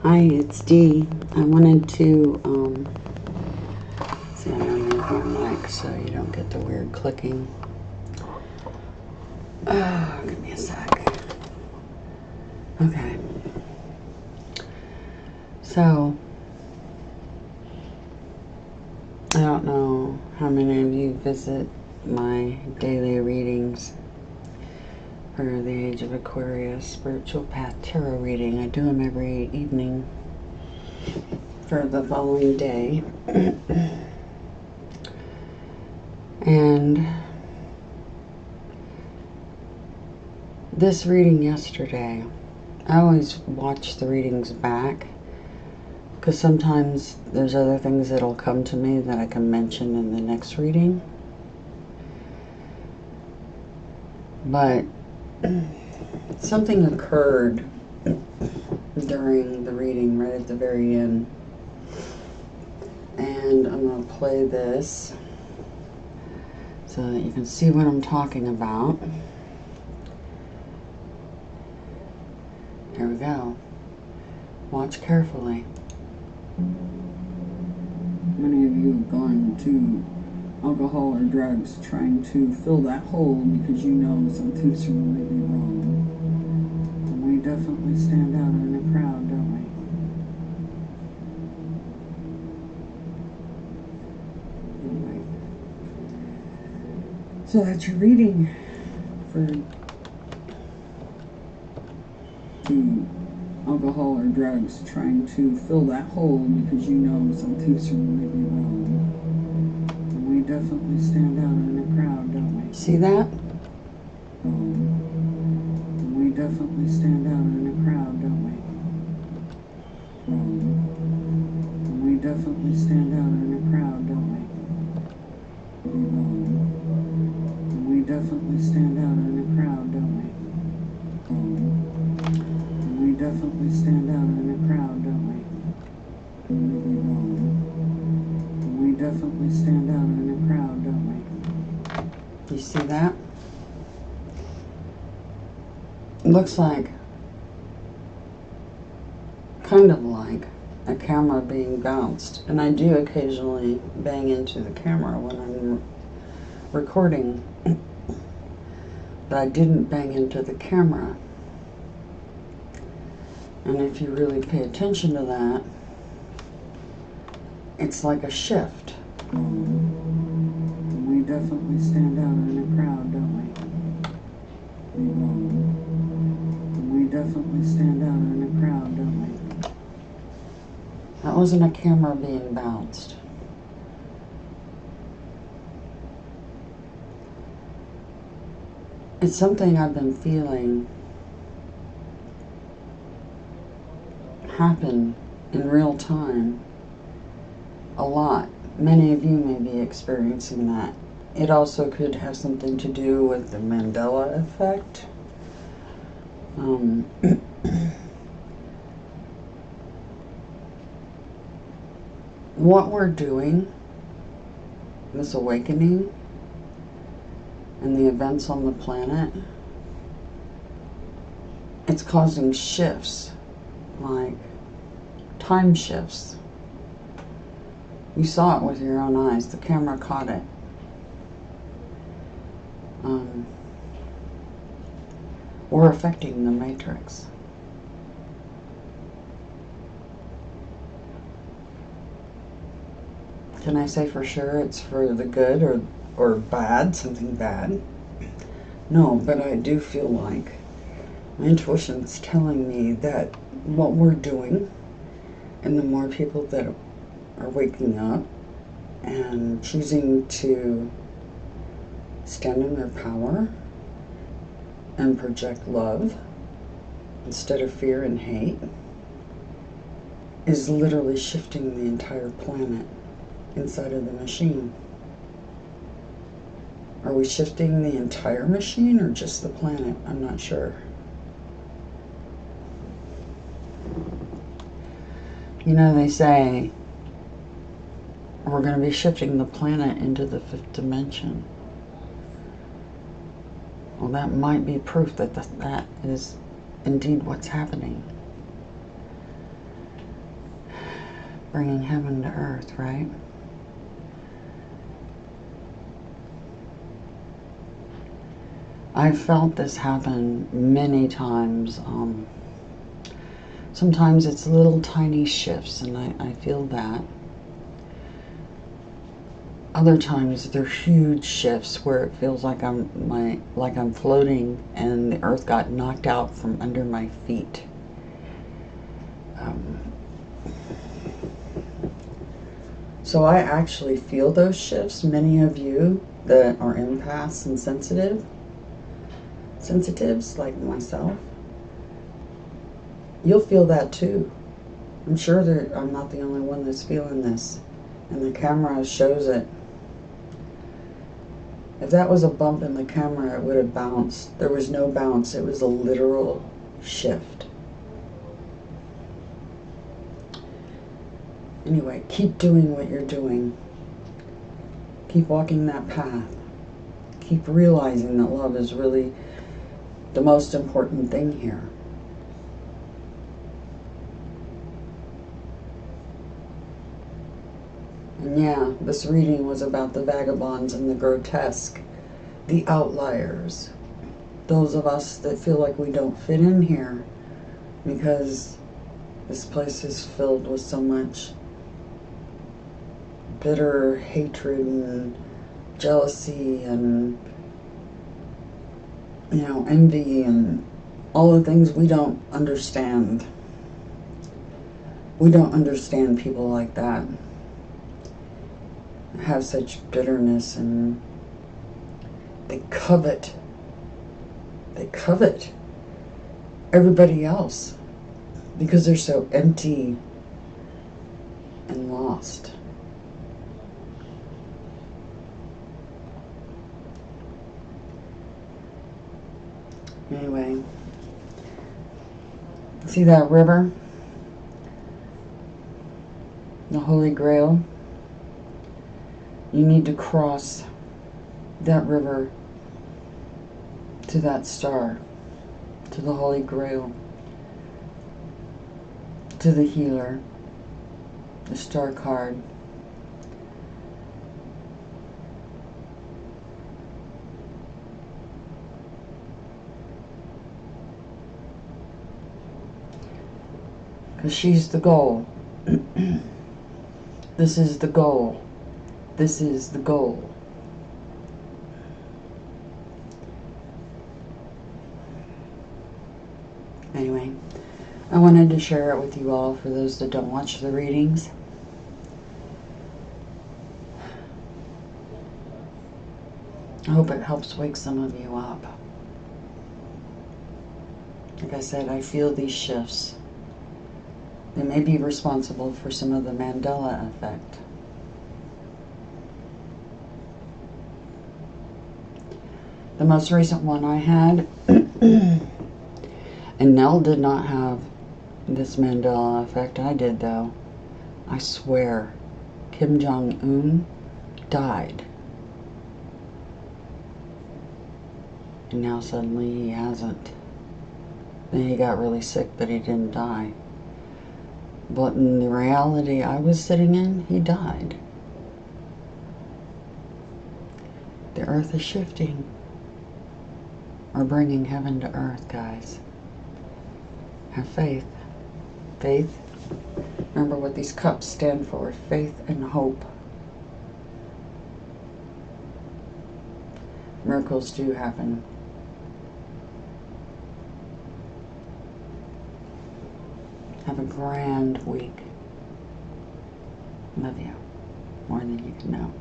Hi, it's Dee. I wanted to, see, I'm gonna move my mic so you don't get the weird clicking. Give me a sec. Okay. So, I don't know how many of you visit my daily readings for the Age of Aquarius Spiritual Path Tarot reading. I do them every evening for the following day. And this reading yesterday, I always watch the readings back because sometimes there's other things that'll come to me that I can mention in the next reading. But something occurred during the reading right at the very end. And I'm going to play this so that you can see what I'm talking about. Here we go. Watch carefully. Many of you have gone to alcohol or drugs trying to fill that hole because you know something's really wrong. And we definitely stand out in a crowd, don't we? Anyway. So that's your reading for to alcohol or drugs trying to fill that hole because you know something's really wrong. And we definitely stand out in a crowd, don't we? See that? And we definitely stand out in a crowd, don't we? And we definitely stand out in a crowd, don't we? And we definitely stand out in a crowd, don't we? We definitely stand out in a crowd, don't we? Really wrong. We definitely stand out in a crowd, don't we? You see that? It looks like, kind of like, a camera being bounced. And I do occasionally bang into the camera when I'm recording. But I didn't bang into the camera. And if you really pay attention to that, it's like a shift. We definitely stand out in a crowd, don't we? We definitely stand out in a crowd, don't we? That wasn't a camera being bounced. It's something I've been feeling happen in real time a lot. Many of you may be experiencing that. It also could have something to do with the mandelaeffect. What we're doing, this awakening, and the events on the planet, it's causing shifts, like time shifts. You saw it with your own eyes. The camera caught it. We're affecting the matrix. Can I say for sure it's for the good or bad, something bad? No, but I do feel like my intuition's telling me that what we're doing, and the more people that are waking up and choosing to stand in their power and project love instead of fear and hate, is literally shifting the entire planet inside of the machine. Are we shifting the entire machine or just the planet? I'm not sure. You know, they say we're going to be shifting the planet into the fifth dimension. Well, that might be proof that that is indeed what's happening. bringing heaven to earth, right? I've felt this happen many times. Sometimes it's little tiny shifts, and I feel that. Other times they're huge shifts where it feels like I'm floating and the earth got knocked out from under my feet. So I actually feel those shifts. Many of you that are empaths and sensitives like myself, you'll feel that too. I'm sure that I'm not the only one that's feeling this, and the camera shows it. If that was a bump in the camera, it would have bounced. There was no bounce. It was a literal shift. Anyway, keep doing what you're doing. Keep walking that path. Keep realizing that love is really the most important thing here. And yeah, this reading was about the vagabonds and the grotesque, the outliers, those of us that feel like we don't fit in here because this place is filled with so much bitter hatred and jealousy and, envy and all the things we don't understand. We don't understand people like that. Have such bitterness, and they covet everybody else because they're so empty and lost. Anyway, see that river? The Holy Grail? You need to cross that river to that star, to the Holy Grail, to the healer, the star card. Because she's the goal. This is the goal. This is the goal. Anyway, I wanted to share it with you all for those that don't watch the readings. I hope it helps wake some of you up. Like I said, I feel these shifts. They may be responsible for some of the Mandela effect. The most recent one I had, and Nell did not have this Mandela effect. I did, though. I swear, Kim Jong-un died. And now suddenly he hasn't. Then he got really sick, but he didn't die. But in the reality I was sitting in, he died. The earth is shifting. We're bringing heaven to earth, guys. Have faith. Faith. Remember what these cups stand for. Faith and hope. Miracles do happen. Have a grand week. Love you more than you can know.